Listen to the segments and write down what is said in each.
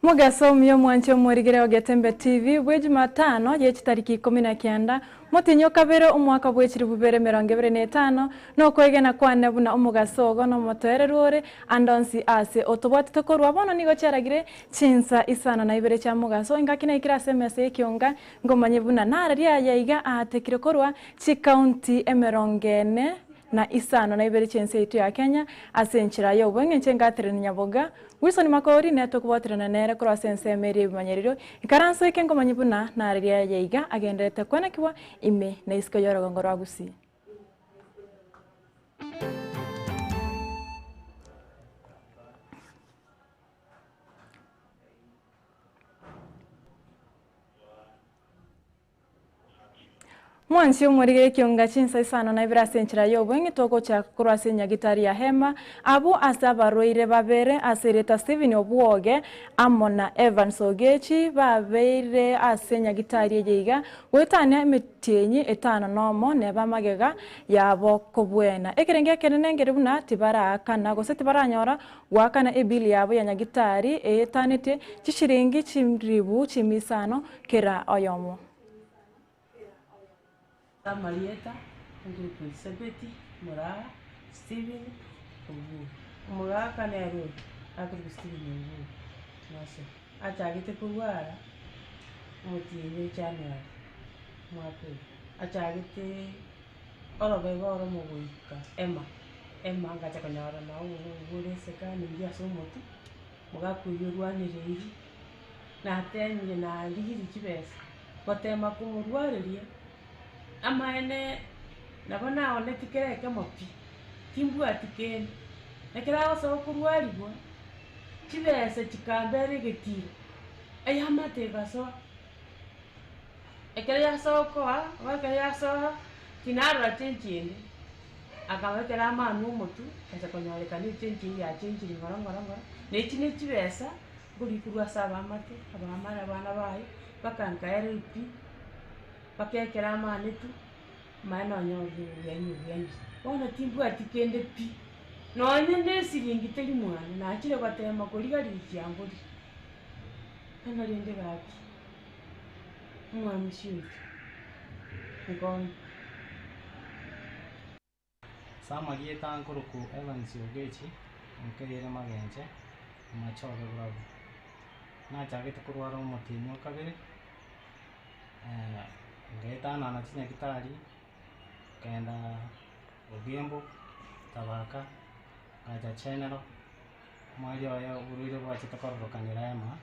Mugasomyo mwanche murigire wa Getembe TV bwe Jumatano yechi tariki 19 mutinyo kabere umwaka bwechiri bubere 2025 no kwegena kwane buna umugasogo no motererure andonsi ase otobwati tokorwa bono nigo charagire Chinsa Isano na Ibere cha mugaso ingakina ikira SMS Ekeonga ngomanye buna nararia yaiga atekire korwa chi county emerongene na Isano na Ibere Chinsa itu ya Kenya asenchira yo bwenge chengatire Nyaboga Wilson Makori neto kubatirana nere kora sense meri bimanyeriro ikaranso ikengo manyibuna nariria yaiga agendete kwana kiwa ime na isko yoro ngoro agusi Mwansi umurige Ekeonga Chinsa Isano na Ibere asenchira yo bwenge toko cha kurwase nyagitari ya hema abo asaba roire babere asereta Steven Obuoge amona Evans Ogechi babere asenya gitari yeiga wetane metienyi etano nomo neba magega yabo kobwena ekerenge kenengere buna tibara akana gose tibara nyora wakana ebili yabo ya nyagitari etanete chishiringi chimribu chimisano kera oyomo Marieta, grupo Sabeti, Mura, Steven, Mura Canero, grupo Steven, nossa, a Jagete Puara, Motinho January, Mapu, a Jagete, all of Evora Movica, Emma, Gatacanara, now, would a second in Yasomoto, Mogaku, you one is na 10 na ligi chibes, but Emma Kumurwaria. Amane nabona one tikere kama pi timbu atikeni nekera so kurwari bo chibese chikambere geti ayamate gaso ekere so ko wakere so tinara chenchini akawekera manu mutu kasa konyoleka ni chenchini ya chenchini ngorongora ne chine chibesa guri kurwa saba mate abamara bana bayi bakankaere pi pakekera mane tu maana nyozi yenyu ona timbu atikende pi no nyende siringi teli mwana na akire batema koliga likyambuli kana lende baki mwana shiu ngom sama gieta nkoroku Evans Ogechi nkegere magenje machoge bravo na chagete kurwara umutinyo kabere ngeta na chinya gitari kenda ogembo tabaka aja chenero moyo ya uruire bwa chitakorro kanirema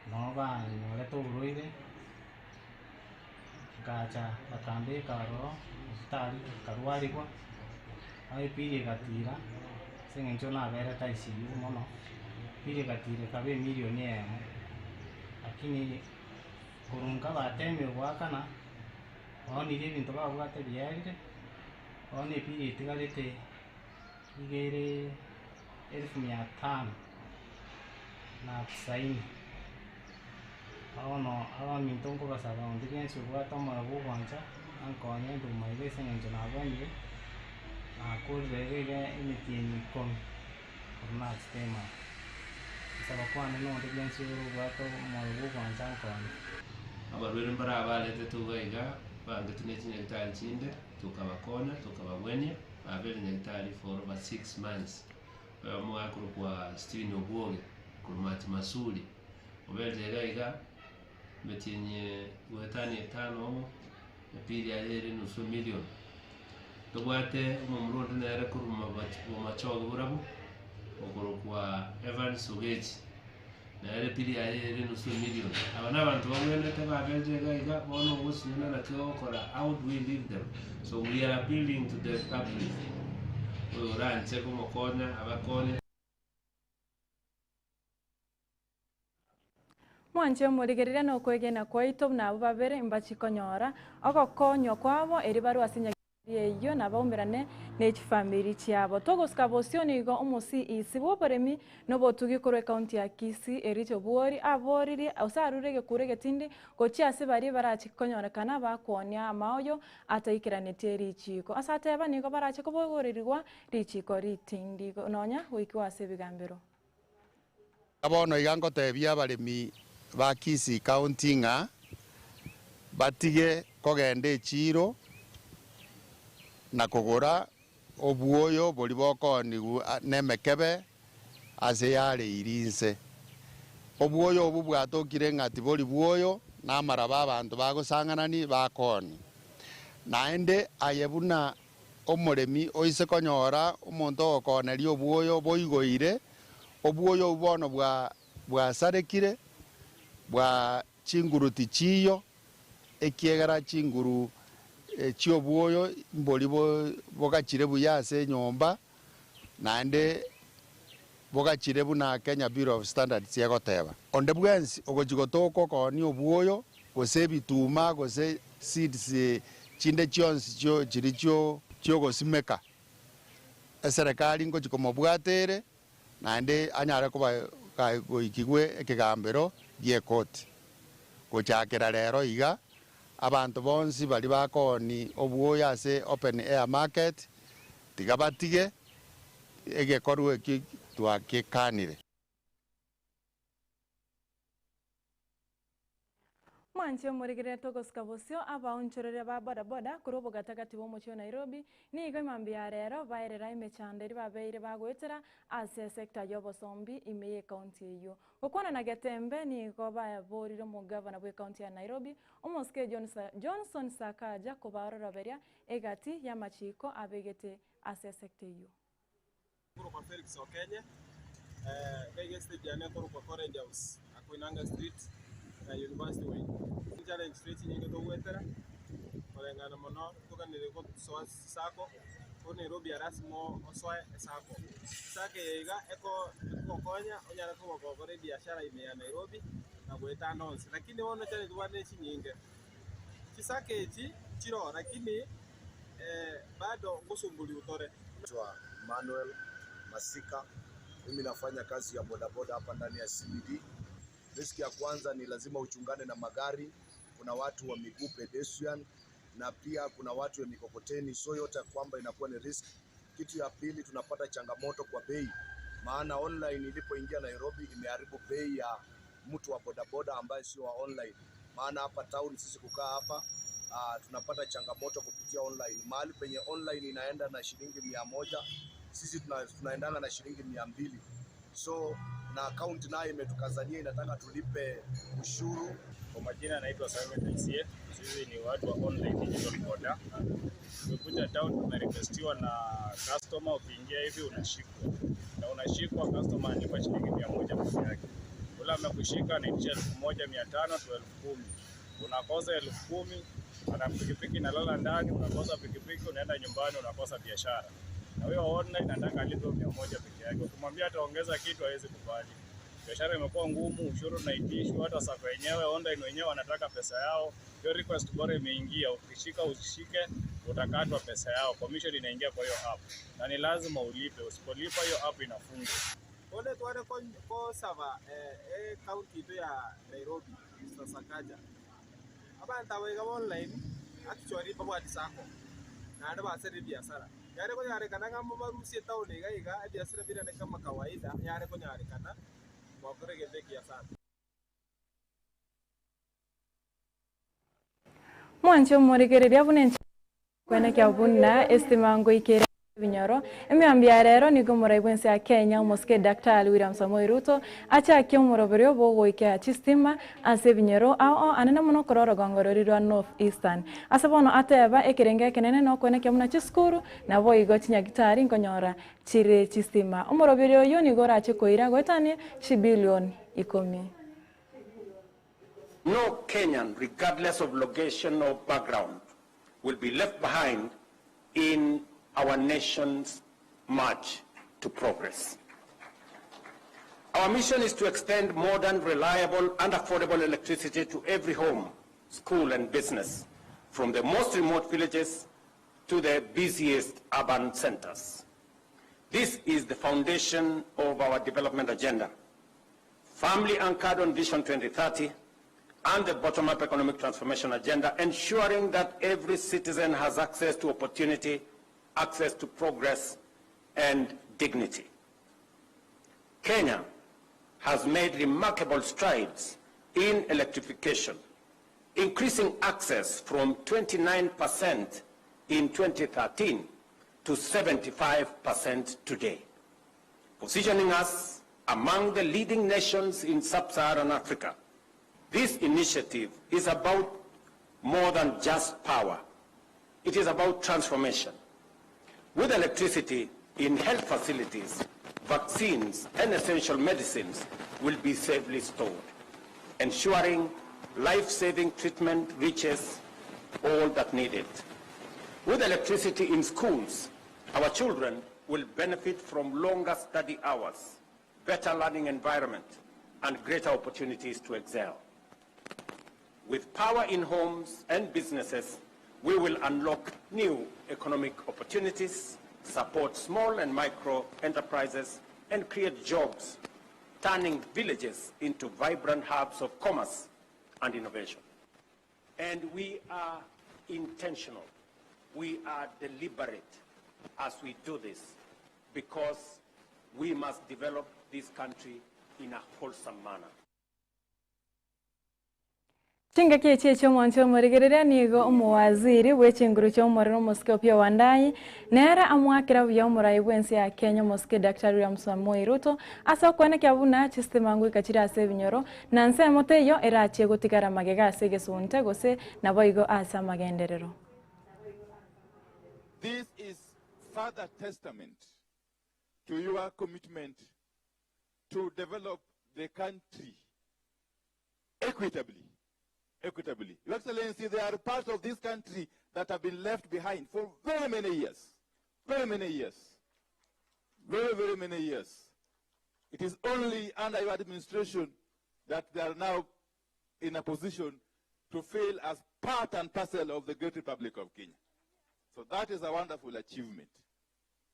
no ba nyore to uruire gacha batambe karo gitari karwari kwa ai piri gatira sengencho na bere taisiyu mono piri gatire kabe milioni emo lakini kurunga bateme wakana oni ibintu babwate byarire oni piri tigarete igere 1500 na saini awo mintongo basaba ondigenso bwata marabu kwanja ankonye ndumaire sengenjo nabonye akurege imitieni kon kurna sistema saba kwana no ondigenso bwata marabu kwanja ankonye abarwere mbara abalete tugaiga bangetune chinyagitari chinde tukabakona tukababwenya babere nyagitari for over 6 months mwakuru kwa Steven Obuoge kurumati masuli obelde gaiga metinye wetani etano epiri ayere nusu million tobwate umumrundi nere kuruma machoge burabu okuru kwa Evans Ogechi na pili ayere nusu million abana abantu bamwenete babelde gaiga bono busina na kyokora how do we leave them so we are appealing to the public uranche kumukona abakone Mwanje murigerire no kwegena kwaito nabo babere mbachikonyora ogokonyo kwabo eri baru asinya yeyo nabaumirane ne family cyabo togosika bosioni go umusi isibo baremi no botugi kore county ya Kisii ericho buori aboriri ausarurege kurege tindi gochiase bari barachikonyonekana bakonya amaoyo ataikirane teri chiko asate bani go barache kobogorirwa richiko ritindi nonya wiki wase bigambero Abono igango tebia baremi ba Kisii County nga batige kogende chiro na kugura obuoyo boli bokoni nemekebe ase yale irinse. Obuoyo obu bwatokire ngati boli buoyo na maraba abantu bagosanganani bakoni. Naende ayebuna omoremi oise konyora omonto okoneria obuoyo boigoire obuoyo ubono bwa sarekire bwa chinguru tichiyo ekiegera chinguru chio buoyo mboli bogachire buyase nyomba naende bogachire buna Kenya Bureau of Standards yegoteba onde bwensi ogojigotoko koni obuoyo gose bituma gose seeds chinde chionsi chiricho gosimeka eserikali ngo chikomobwatere naende anyara kuba goikigwe ekigambero giekoti gochakera rero iga abantu bonsi bali bakoni obuoyo ase open air market tigabatige egekorwe twakekanire. Mwanche murigire togosika bosio abaunchorere ba bodaboda kurobo gatagati bo mucho Nairobi nigo imambia rero bairera imechanderi babeire bagwetera ase sector y'obosombi imeye county yo okwana na Getembe nigo bayaborire mu governor bwe county ya Nairobi omoske Johnson Sakaja kubaroroberia egati y'amachiko abegete ase sector yo kwa Felix Okenye Kegeste jana kwa Orange House Akoinanga Street na University Way. Challenge street nyingi to wetera. Kolengana mono tukanire ko so sako ko Nairobi arasmo oswa sako. Sake iga eko konya onyara ko kokore biashara ime ya Nairobi na gweta announce. Lakini wono challenge wane nyingi. Chisake echi chiro lakini bado ngusumbuli utore. Manuel Masika, mimi nafanya kazi ya bodaboda hapa ndani ya CBD. Riski ya kwanza ni lazima uchungane na magari, kuna watu wa miguu pedestrian na pia kuna watu wa mikokoteni, so yote kwamba inakuwa ni risk. Kitu ya pili tunapata changamoto kwa bei, maana online ilipoingia Nairobi imeharibu bei ya mtu wa bodaboda ambaye sio wa online. Maana hapa town sisi kukaa hapa tunapata changamoto kupitia online. Mahali penye online inaenda na shilingi 100, sisi tunaendana na shilingi 200. So na account nayo imetukazania inataka tulipe ushuru. Kwa majina naitwa Simon Kisii. Sisi ni watu wa online digital border. Tumekuja town tumerequestiwa na customer, ukiingia hivi unashikwa. Na unashikwa customer analipa shilingi 100 peke yake. Ula amekushika ni 1,500 to 10,000. Unakosa 10,000, ana pikipiki inalala ndani, unakosa pikipiki unaenda nyumbani unakosa biashara. Na wewe online nataka alipe 100 peke yake. Ukimwambia ataongeza kitu hawezi kubali. Biashara imekuwa ngumu, ushuru unaitishwa, hata sako wenyewe online wenyewe wanataka pesa yao. Hiyo request bora imeingia, ukishika usishike utakatwa pesa yao. Commission inaingia kwa hiyo app. Na ni lazima ulipe, usipolipa hiyo app inafungwa. Ole tuare ko sava county to ya Nairobi Mr. Sakaja. Abanta wega online actually babo atisako. Na ndo basere biashara. Yare ko yare kana ngamo barusi town iga biashara bila kama kawaida yare ko yare kana wakorege beki ya sana. Mwanche murigereria bunenche kwene kya bunna estimango ikere binyoro emyambia rero nigo muraibwense ya Kenya umuske Dr. William Samoei Ruto acha kyomoroberio bogo ikya chistima ase binyoro ao anena muno kororo gongororirwa North Eastern asabono ateba ekirenge kenene no kwene kya muna chiskuru na boigo chinyagitari nkonyora chire chistima omoroberio yo nigo rache koira gwetani shibilion 10. No Kenyan, regardless of location or background, will be left behind in our nation's march to progress. Our mission is to extend modern, reliable, and affordable electricity to every home, school, and business, from the most remote villages to the busiest urban centers. This is the foundation of our development agenda, firmly anchored on Vision 2030, and the bottom-up economic transformation agenda, ensuring that every citizen has access to opportunity, access to progress, and dignity. Kenya has made remarkable strides in electrification, increasing access from 29% in 2013 to 75% today, positioning us among the leading nations in sub-Saharan Africa. This initiative is about more than just power. It is about transformation. With electricity in health facilities, vaccines and essential medicines will be safely stored, ensuring life-saving treatment reaches all that need it. With electricity in schools, our children will benefit from longer study hours, better learning environment, and greater opportunities to excel. With power in homes and businesses, we will unlock new economic opportunities, support small and micro enterprises, and create jobs, turning villages into vibrant hubs of commerce and innovation. And we are intentional. We are deliberate as we do this, because we must develop this country in a wholesome manner. Chinga kieche chomoncho morigerera nigo umuwaziri wechinguru chomorero moske opia wandai nera amwakira bya murai wensi ya Kenya moske Dr. William Samoei Ruto asa kwana kyabuna chistemangu ikachira sebinyoro nanse moteyo erache gutigara magega asege sunte gose naboigo asa magenderero. This is further testament to your commitment to develop the country equitably. Your Excellency, there are parts of this country that have been left behind for very many years. Very many years. It is only under your administration that they are now in a position to fail as part and parcel of the great Republic of Kenya. So that is a wonderful achievement.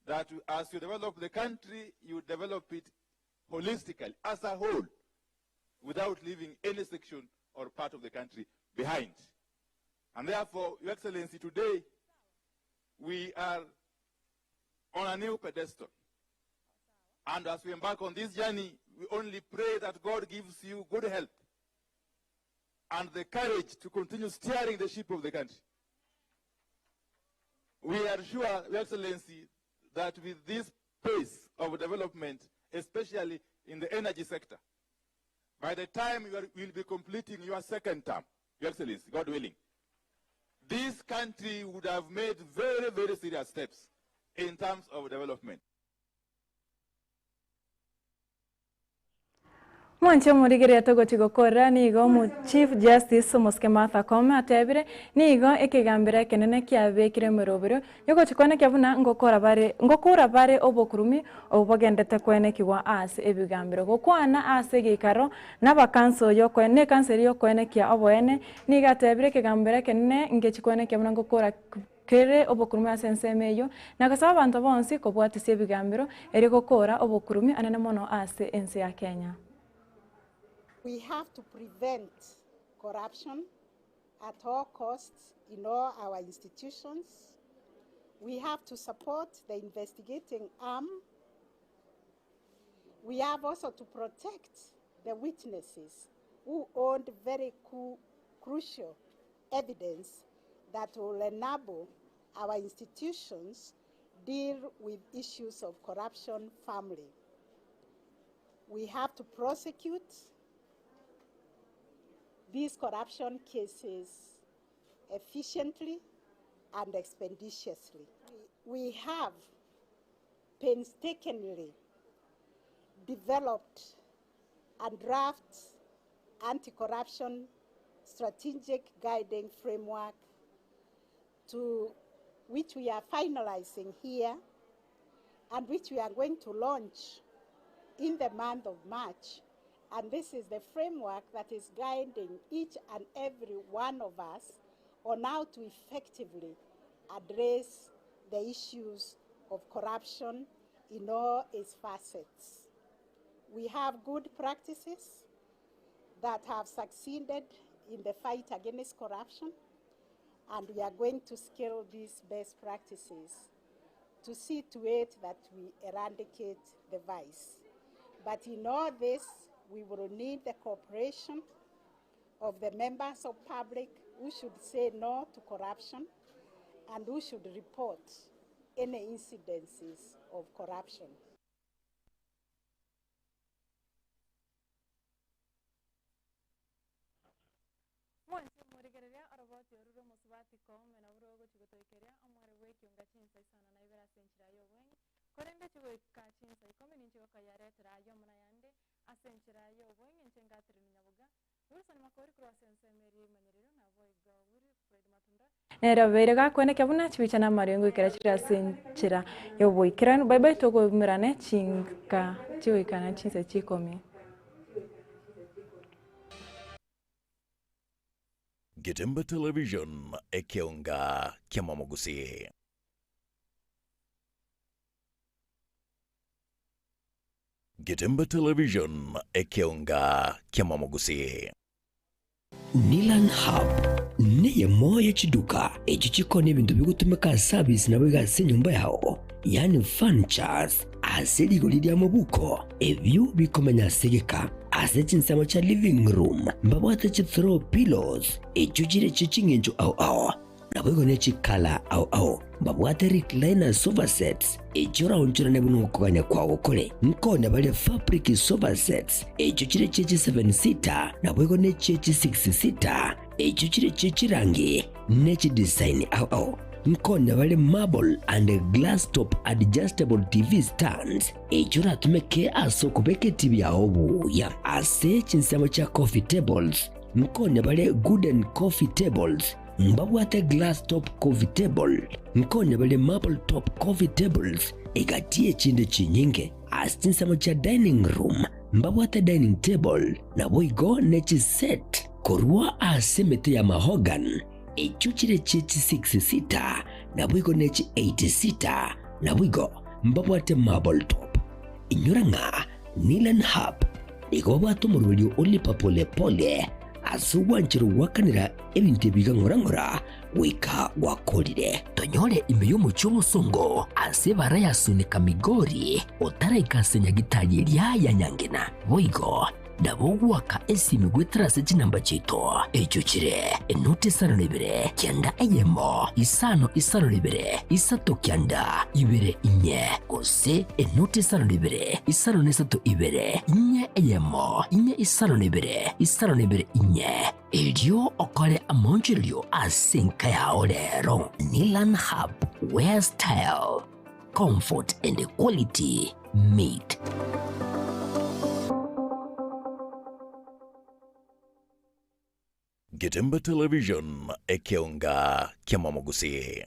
That as you develop the country, you develop it holistically, as a whole, without leaving any section or part of the country behind. And therefore, Your Excellency, today we are on a new pedestal. And as we embark on this journey, we only pray that God gives you good health and the courage to continue steering the ship of the country. We are sure, Your Excellency, that with this pace of development, especially in the energy sector, by the time you will be completing your second term, Your Excellency, God willing, this country would have made very, very serious steps in terms of development. Mwancho murigeria togo tigokora nigo mu Chief Justice Moske Martha Koome atebire nigo ekigambira kenene kyabekire murobero yuko chikone kyabuna ngokora bare obokurumi obogendete kwenekirwa ase ebigambiro gokwana ase gikaro nabakanso yokwene kanseri yokwene kya oboene niga atebire kigambira kenene ngechikone kyabuna ngokora kere obokurumi asensemeyo nakasaba abantu bonsi kobwatise ebigambiro eri gokora obokurumi anene mono ase ensi ya Kenya. We have to prevent corruption at all costs in all our institutions. We have to support the investigating arm. We have also to protect the witnesses who owned very crucial evidence that will enable our institutions deal with issues of corruption firmly. We have to prosecute these corruption cases efficiently and expeditiously. We have painstakingly developed and draft anti-corruption strategic guiding framework to which we are finalizing here and which we are going to launch in the month of March. And this is the framework that is guiding each and every one of us on how to effectively address the issues of corruption in all its facets. We have good practices that have succeeded in the fight against corruption, and we are going to scale these best practices to see to it that we eradicate the vice. But in all this, we will need the cooperation of the members of public who should say no to corruption and who should report any incidences of corruption. Mwansi murigereria araboti oruro musubati kome na burogo chigotoikeria amware we Ekeonga Chinsa Isano na Ibere asenchira yo wengi korende chigoika Chinsa ikome ninchigo kayaretera yo muna yande asenchira yo wengi nchengatiri Nyaboga Wilson makori kro asensemeri manyerero na boigo wuri Fred Matunda nera berega kweneke buna chibichana marengo ikera chira asenchira yo boikiran bye bye togo mirane chinka chigoika na Chinsa chikome. Getembe Television Ekeonga Kiamamogusi. Getembe Television Ekeonga Kiamamogusi. Nilan Hub niye moya chiduka echichiko n'ebintu bigutumika service nabo gase nyumba yawo yani furnitures asili golidi amabuko ebyo bikomanya segeka ase chinsamo cha living room mbabwate chi throw pillows echujire chichingenjo au nabo gone chikala au mbabwate recliner sofa sets echora onchora nebuno kuganya kwawo kole nkona bale fabric sofa sets echujire chichi 7 seater nabo gone chichi 6 seater echujire chichi rangi nechi design au nkona bale marble and glass top adjustable TV stands echura tumeke aso kubeke TV ya obu ya ase chinsamo cha coffee tables nkona bale wooden coffee tables mbabwate glass top coffee table nkona bale marble top coffee tables egatie chinde chinyinge asinsamo cha dining room mbabwate dining table na boigo nechi set korwa asemete ya mahogan echuchire chichi 6 seater na bwigo nechi 8 seater na bwigo mbabwate marble top inyuranga Nilan Hub nigo bwato murulio olipa pole pole asuwanchiro wakanira ebintu biga ngorangora wika wakolire tonyole imeyo muchomo songo asebara yasunika migori otaraikasenya gitaye lya nyangena boigo Nyaboga esimi gwetrase chinamba chito echuchire enote sano libere kianda eyemo isano libere isato kianda ibere inye kose enote sano libere isano nesato ibere inye eyemo inye isano libere inye elio okole amonjilio asinka ya olero Nilan Hub where style comfort and quality meet. Getembe Television Ekeonga Kiamamogusi.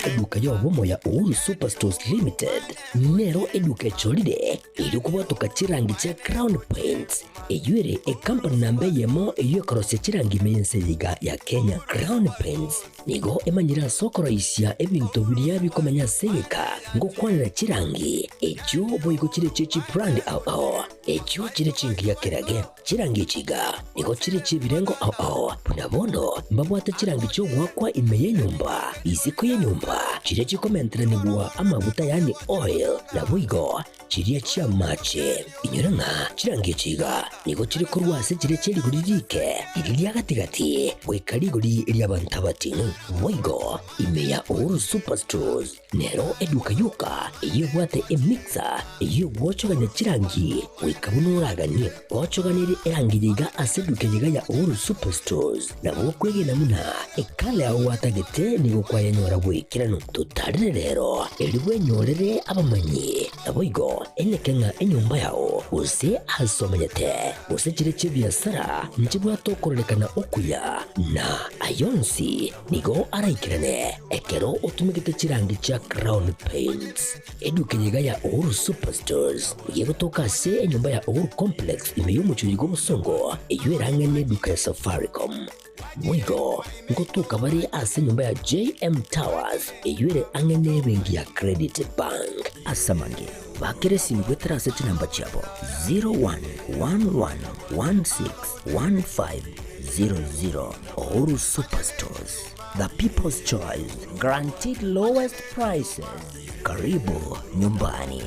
Eduka ya womo ya Uhuru Superstores Limited nero eduka cholide ilikuwa toka chirangi cha Crown Paints eyuere company nambe yemo eyue korose chirangi meyense liga ya Kenya. Crown Paints nigo emanyira soko raisia ebintu bilia bikomanya seka ngo kwanira chirangi echo boigo chire chechi brand au echo chire chingi ya kirage chirangi chiga nigo chire chibirengo au punabono mbabwata chirangi cho wakwa imeye nyumba isiko ya nyumba chire chikomentra nibua amavuta yani oil na bwigo chire chia mache inyuranga chirangi chiga nigo chire kurwase chire cheri guririke irilia gatigati wekali guri iria bantabatinu bwigo imeya Uhuru Superstores nero eduka yuka iyo bwate emixer iyo wochoganya chirangi wikabunuragani wochoganiri erangiyiga aseduke yiga ya Uhuru Superstores na bokwege namuna ekale awatagete nigo kwayanyora bwikirano tutarire rero elibwe nyorere abamanyi aboigo enekenga enyumba yao use asomanyete use chire chibiasara nchibwa tokorelekana okuya na ayonsi nigo araikirane ekero utumikite chirangi cha Crown Paints eduke yiga ya Uhuru Superstores yego tokase enyumba ya Uhuru Complex imeyumucho yigo musongo eyuerange neduka ya Safaricom mwigo ngotuka bari ase nyumba ya JM Towers eyuere angene bengi ya Credit Bank asamange bakere simgwetra ase chinamba chabo 0111161500 Uhuru Superstores, the people's choice, guaranteed lowest prices. Karibu nyumbani.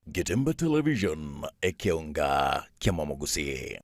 Getembe Television Ekeonga Kiamamogusi.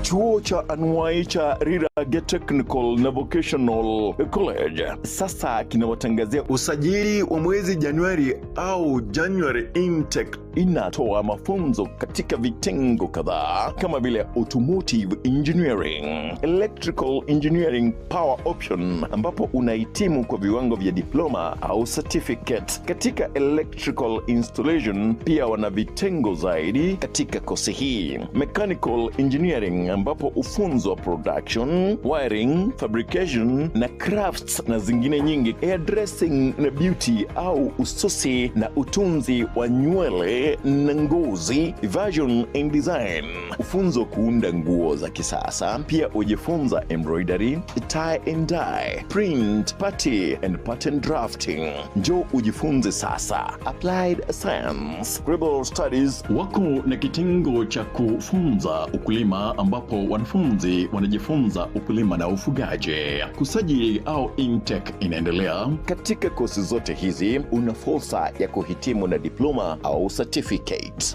Chuo cha anuai cha Rirage Technical na Vocational College sasa kinawatangazia usajili wa mwezi Januari au January intake. Inatoa mafunzo katika vitengo kadhaa kama vile automotive engineering, electrical engineering, power option ambapo unahitimu kwa viwango vya diploma au certificate. Katika electrical installation pia wana vitengo zaidi katika kosi hii. Mechanical engineering ambapo ufunzo wa production, wiring, fabrication na crafts na zingine nyingi. Hairdressing na beauty au ususi na utunzi wa nywele na ngozi, fashion and design. Ufunzo kuunda nguo za kisasa. Pia ujifunza embroidery, tie and dye, print, party and pattern drafting. Njoo ujifunze sasa. Applied science, global studies. Wako na kitengo cha kufunza ukulima ambapo wanafunzi wanajifunza ukulima na ufugaji. Kusajili au intake inaendelea. Katika kosi zote hizi una fursa ya kuhitimu na diploma au certificate.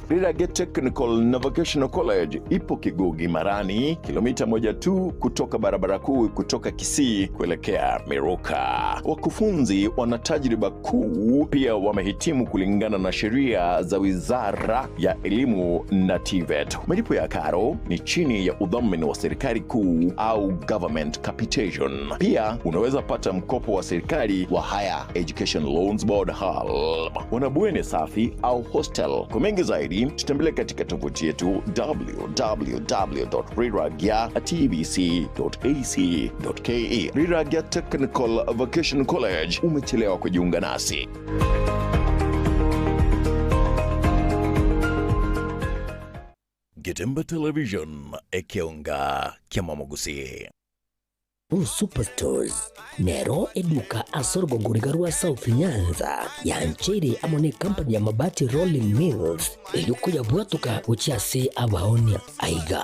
Rirage Technical na Vocational College ipo Kigugi Marani, kilomita 1 tu kutoka barabara kuu kutoka Kisii kuelekea Meruka. Wakufunzi wana tajriba kuu, pia wamehitimu kulingana na sheria za Wizara ya Elimu na TVET. Malipo ya karo ni chini ya udhamini wa serikali kuu au government capitation. Pia unaweza pata mkopo wa serikali wa Higher Education Loans Board HAL. Wanabweni safi au hostel. Kwa mengi zaidi tutembelee katika tovuti yetu www.riragya.tbc.ac.ke. Riragya Technical Vocational College, umechelewa kujiunga nasi. Getembe Television Ekeonga Kiamamogusi. Superstores Nero eduka asorgo ngurigarua South Nyanza ya nchiri amone company ya mabati Rolling Mills yuko ya buatuka uchiase abaonia aiga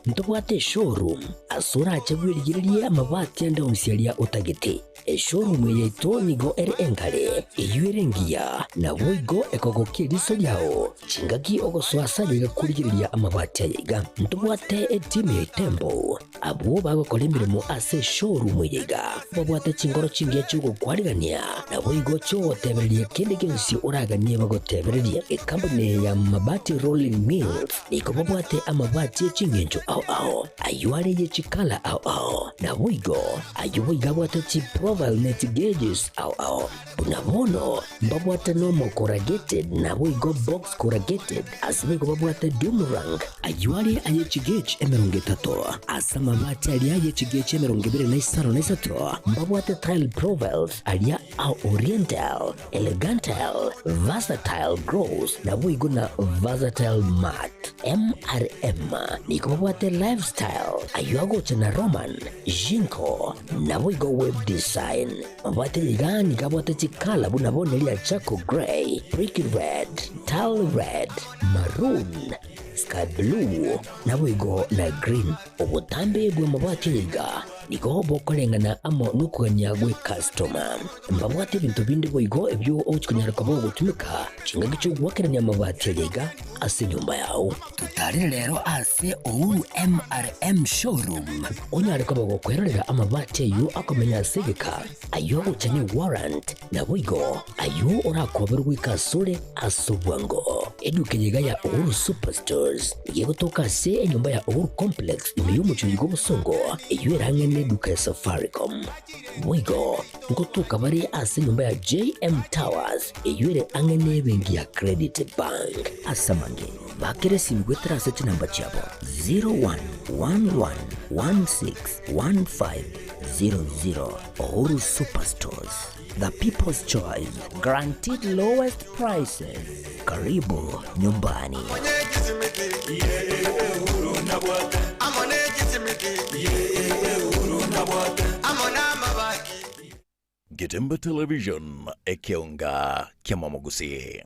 ntobwate showroom asura achagwirigiria amabati anda unsialia utagete showroom ya itonigo engale yuerengia na woigo ekogokie liso yao chingaki ogoswasa ligakurigiria amabati aiga ntobwate team ya tembo abo bago kolemiremo ase showroom yiga babwata chingoro chingia chugo kwarigania na boigo cho teberia kende kensi uraganie bago teberia company ya mabati Rolling Mills niko babwate amabati chingenjo au ayuare ye chikala au na boigo ayuiga bwata chi profile net gauges au unabono babwata normal corrugated na boigo box corrugated asbigo babwata boomerang ayuare aye chigage emerongetato asama mabati aliaye chigage emerongibire na Isano na Isato mbabwate tile profiles alia au oriental, elegantal, versatile gross na boigo na versatile mat MRM niko babwate lifestyle ayuago chana Roman Jinko na boigo web design mbabwate ligani kabwate chikala bunabone lia Chaco Grey, Brick Red, Tile Red, Maroon, Sky Blue na boigo na green obutambe bwa mabwate liga niko bokolengana amo nukuganya gwe customer mbabwate bintu bindi boigo ebyo ochikunyara kabo gutumika chinga cyo gwakeranya amabati liga ase nyumba yao tutari lero ase MRM showroom onyare kabo gukwerera amabati yu akomenya segeka ayo guchani warrant na boigo ayo urakoberwa ikasure asubwango edukenyiga ya Superstores yego toka se nyumba ya complex imiyumu chuligo busongo iyo erangene duka ya Safaricom boigo ngotuka bari ase nyumba ya JM Towers iyo ere angene bengi ya Credit Bank asamange bakere simgwetera ase namba chabo 0111161500 Superstores, the people's choice, guaranteed lowest prices. Karibu nyumbani. Getembe Television Ekeonga Kiamamogusi.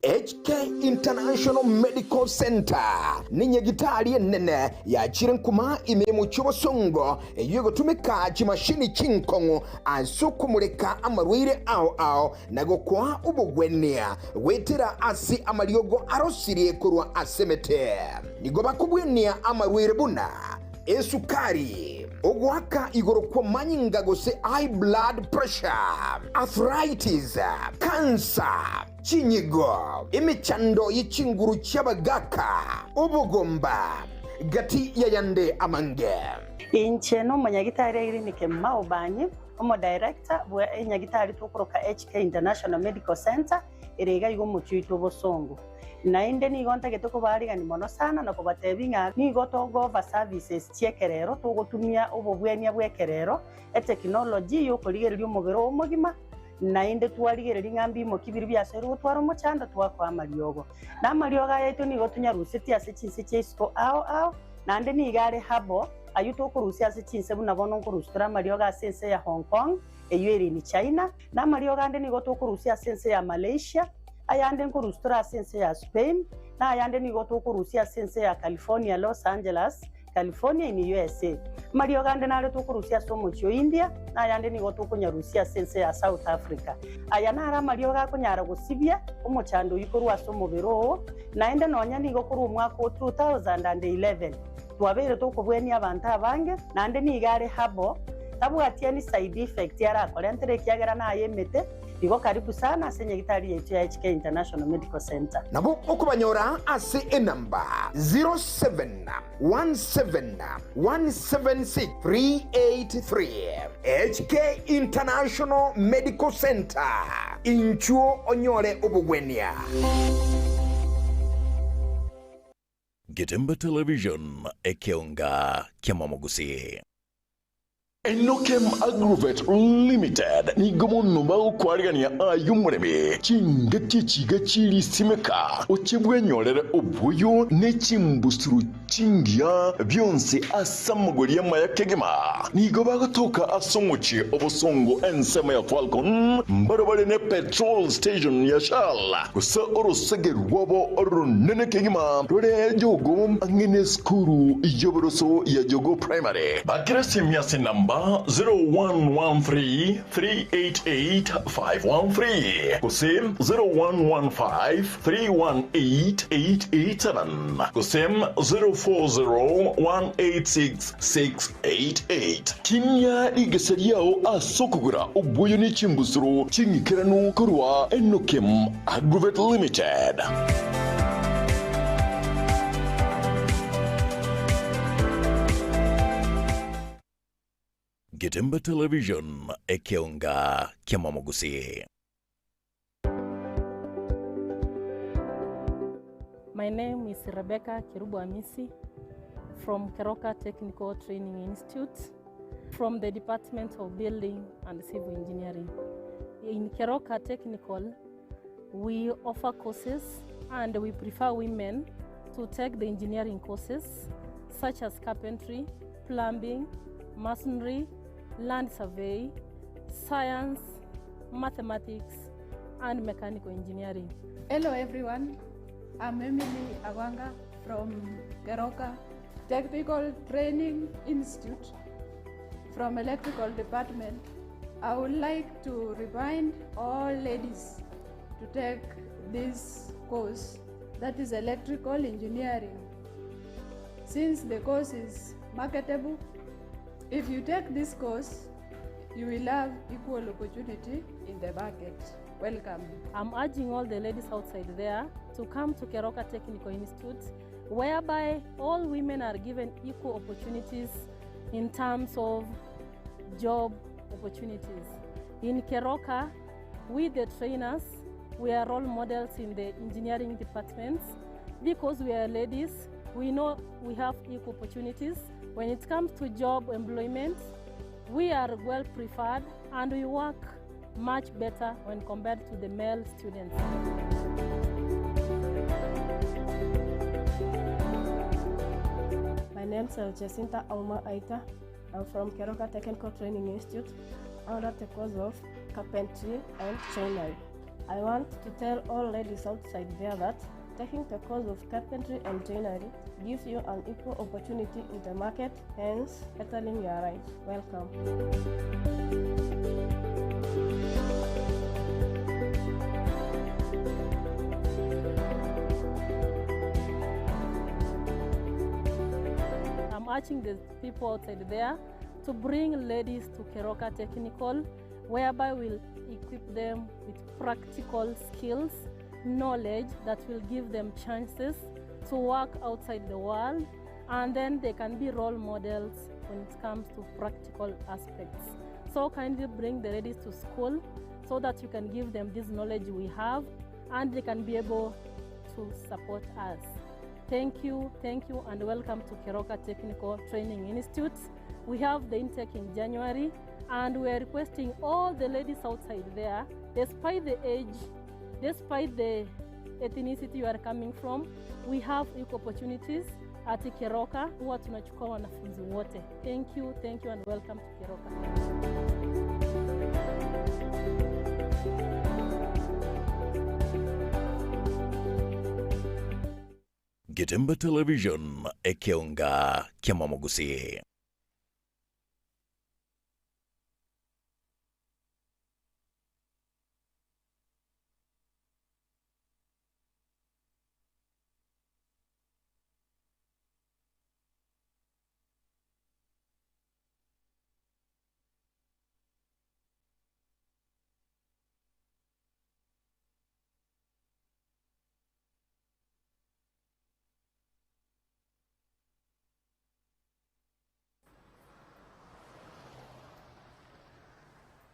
HK International Medical Center ni nyagitari nene ya chirenkuma imemu chobosongo yugo tumika chimashini chinkongo asukumureka amarwire ao nago kwa ubugwenia wetera asi amariogo arosirie kurwa asemete nigo bakubwenia amarwire buna esukari ogwaka igoro kwa manyinga gose high blood pressure, arthritis, cancer, chinyigo, imichando yichinguru chabagaka, ubugomba, gati yayande amange. Incheno manyagitari irinike maubanye, omo director bwa nyagitari tukoroka HK International Medical Center irega igo muchuito bosongo. Nainde ni gonta getoko bariga ni mono sana na kubatebinga ni goto gova services chiekerero tugotumia obobwenia bwekerero technology yo koligererio mubero omugima nainde twarigereria ngambi mo kibiri byasero twaro mochanda twakwa amariogo na amarioga yetu ni gotunya ruseti ase Chinsa chesko ao nande ni gare habo ayuto kurusia ase Chinsa buna bono kurustra amarioga asense ya Hong Kong eyeri ni China na amarioga ande ni goto kurusia asense ya Malaysia ayande nkurustura sense ya Spain na ayande ni goto kurusia sense ya California, Los Angeles, California in USA. Mario gande na leto kurusia somo cho India na ayande ni goto kunyarusia sense ya South Africa. Ayana ara Mario ga kunyara gusibia umuchando yikorwa somo biro na ende nonya ni gokuru mwaka 2011. Twabere to kubweni abantu abange na ande ni gare habo tabu atiani side effect yara kolentere kiagera na ayemete igo karibu sana senye gitari yetu ya HK International Medical Center. Nabo okubanyora ase enamba 0717617383 HK International Medical Center inchuo onyore obugwenia. Getembe Television Ekeonga Kiamamogusi. Enokem Agrovet Limited ni gomono ba ukwarigania ayumureme chingati chigachiri simeka ochebwenyorere obuyo ne chimbusuru chingia byonse asamugoria mayakegema ni goba gotoka asomuchi obosongo ensema ya Falcon mbarabare ne petrol station ya Shell kusa orosegeru wabo orunene kegema rore jogo angene skuru iyoboroso ya jogo primary bakirasimya senamba 0113-388-513 Kusem 0115-318-887 Kusem 040-186-688 Kimya igeseriao asokugura ubuyo ni chimbusuru chingikeranu kurwa Enokem Agrovet Limited. Getembe Television Ekeonga Kiamamogusi. My name is Rebecca Kirubu Amisi from Keroka Technical Training Institute from the Department of Building and Civil Engineering. In Keroka Technical, we offer courses and we prefer women to take the engineering courses such as carpentry, plumbing, masonry, land survey, science, mathematics, and mechanical engineering. Hello everyone, I'm Emily Awanga from Keroka Technical Training Institute from Electrical Department. I would like to remind all ladies to take this course, that is electrical engineering. Since the course is marketable, if you take this course, you will have equal opportunity in the market. Welcome. I'm urging all the ladies outside there to come to Keroka Technical Institute, whereby all women are given equal opportunities in terms of job opportunities. In Keroka, we the trainers, we are role models in the engineering departments. Because we are ladies, we know we have equal opportunities. When it comes to job employment, we are well preferred and we work much better when compared to the male students. My name is Jacinta Auma Aita. I'm from Keroka Technical Training Institute under the course of carpentry and joinery. I want to tell all ladies outside there that taking the course of carpentry and joinery gives you an equal opportunity in the market, hence settling your right. Welcome. I'm urging the people outside there to bring ladies to Keroka Technical, whereby we'll equip them with practical skills, knowledge that will give them chances to work outside the world, and then they can be role models when it comes to practical aspects. So kindly bring the ladies to school so that you can give them this knowledge we have and they can be able to support us. Thank you, and welcome to Keroka Technical Training Institute. We have the intake in January, and we are requesting all the ladies outside there, despite the age, despite the ethnicity you are coming from, we have equal opportunities at Keroka. Huwa tunachukua wanafunzi wote. Thank you, and welcome to Keroka. Getembe Television, Ekeonga, Nyaboga.